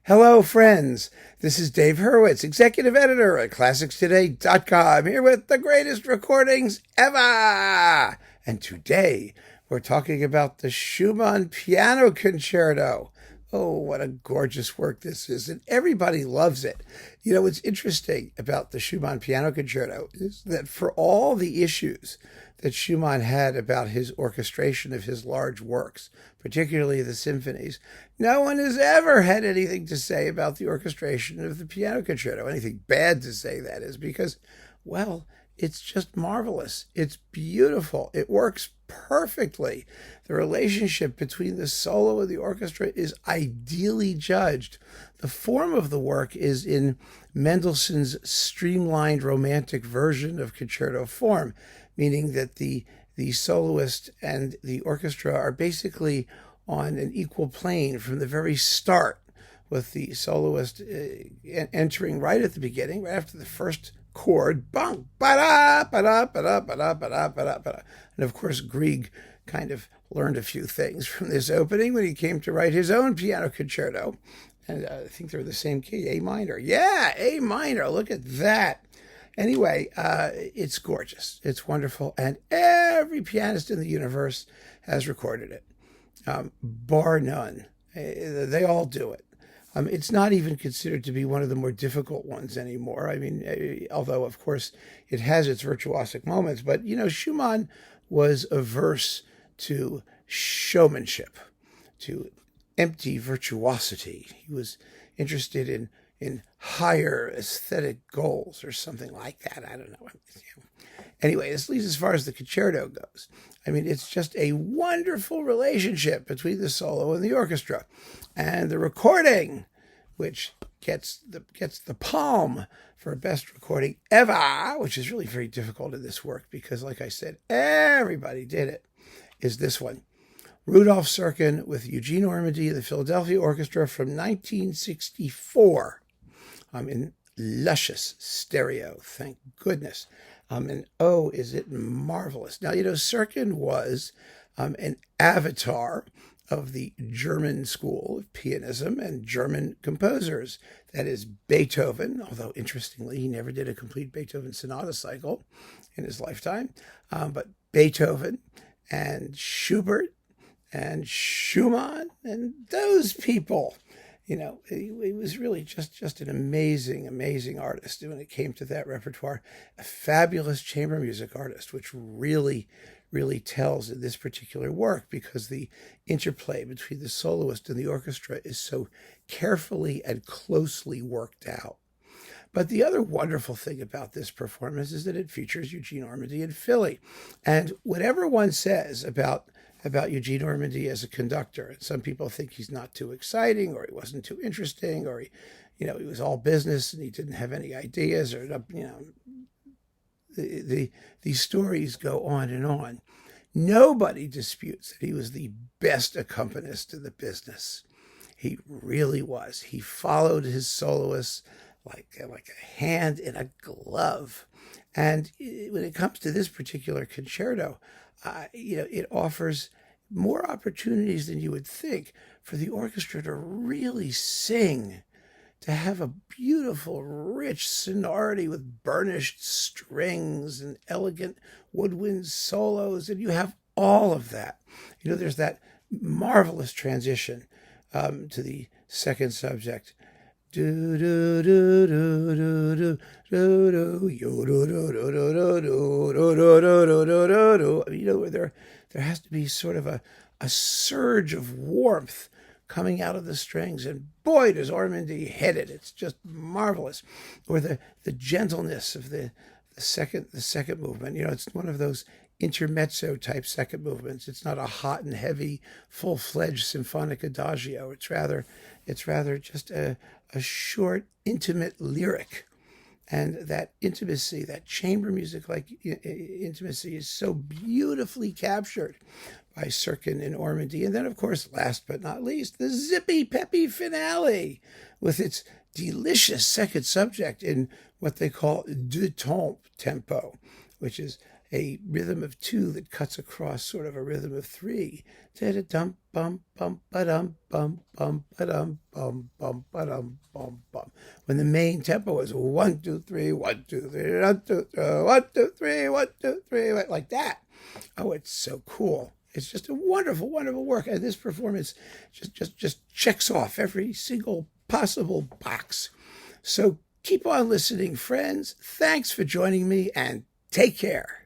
Hello, friends. This is Dave Hurwitz, executive editor at ClassicsToday.com, here with the greatest recordings ever. And today, we're talking about the Schumann Piano Concerto. Oh, what a gorgeous work this is, and everybody loves it. You know, what's interesting about the Schumann Piano Concerto is that for all the issues that Schumann had about his orchestration of his large works, particularly the symphonies, no one has ever had anything to say about the orchestration of the piano concerto, anything bad to say, that is, because, well, it's just marvelous. It's beautiful. It works perfectly. The relationship between the solo and the orchestra is ideally judged. The form of the work is in Mendelssohn's streamlined romantic version of concerto form, meaning that the soloist and the orchestra are basically on an equal plane from the very start, with the soloist entering right at the beginning, right after the first chord, bang, ba-da, ba-da, ba-da, ba-da, ba-da, ba-da, ba-da. And of course, Grieg kind of learned a few things from this opening when he came to write his own piano concerto. And I think they're the same key, A minor. Yeah, A minor, look at that. Anyway, it's gorgeous. It's wonderful. And every pianist in the universe has recorded it, bar none. They all do it. It's not even considered to be one of the more difficult ones anymore. I mean, although, of course, it has its virtuosic moments. But, you know, Schumann was averse to showmanship, to empty virtuosity. He was interested in higher aesthetic goals or something like that. I don't know. Anyway, at least as far as the concerto goes, I mean, it's just a wonderful relationship between the solo and the orchestra. And the recording, which gets the palm for best recording ever, which is really very difficult in this work because, like I said, everybody did it, is this one. Rudolf Serkin with Eugene Ormandy and the Philadelphia Orchestra from 1964. In luscious stereo, thank goodness. And oh, is it marvelous. Now, you know, Serkin was an avatar of the German school of pianism and German composers. That is Beethoven, although interestingly, he never did a complete Beethoven sonata cycle in his lifetime. But Beethoven and Schubert and Schumann and those people. You know, he was really just an amazing artist when it came to that repertoire. A fabulous chamber music artist, which really tells in this particular work because the interplay between the soloist and the orchestra is so carefully and closely worked out. But the other wonderful thing about this performance is that it features Eugene Ormandy in Philly. And whatever one says about Eugene Ormandy as a conductor, and some people think he's not too exciting, or he wasn't too interesting, or he was all business and he didn't have any ideas, or these stories go on and on. Nobody disputes that he was the best accompanist in the business. He really was. He followed his soloists like a hand in a glove. And when it comes to this particular concerto, it offers more opportunities than you would think for the orchestra to really sing, to have a beautiful, rich sonority with burnished strings and elegant woodwind solos, and you have all of that. You know, there's that marvelous transition to the second subject. Do do do do do do do do do do do do do do do. You know, there has to be sort of a surge of warmth coming out of the strings, and boy, does Ormandy hit it! It's just marvelous. Or the gentleness of the second movement. You know, it's one of those intermezzo type second movements. It's not a hot and heavy, full-fledged symphonic adagio. It's rather just a short, intimate lyric. And that intimacy, that chamber music-like intimacy, is so beautifully captured by Serkin and Ormandy. And then, of course, last but not least, the zippy, peppy finale with its delicious second subject in what they call deux temps tempo, which is a rhythm of 2 that cuts across sort of a rhythm of 3. Da-da-dum, bum, bum, ba-dum, bum, bum, ba-dum, bum, bum, ba-dum, bum, bum. When the main tempo is 1, 2, 3, 1, 2, 3, 1, 2, 1, 2, 3, 1, 2, 3, like that. Oh, it's so cool. It's just a wonderful, wonderful work. And this performance just checks off every single possible box. So keep on listening, friends. Thanks for joining me, and take care.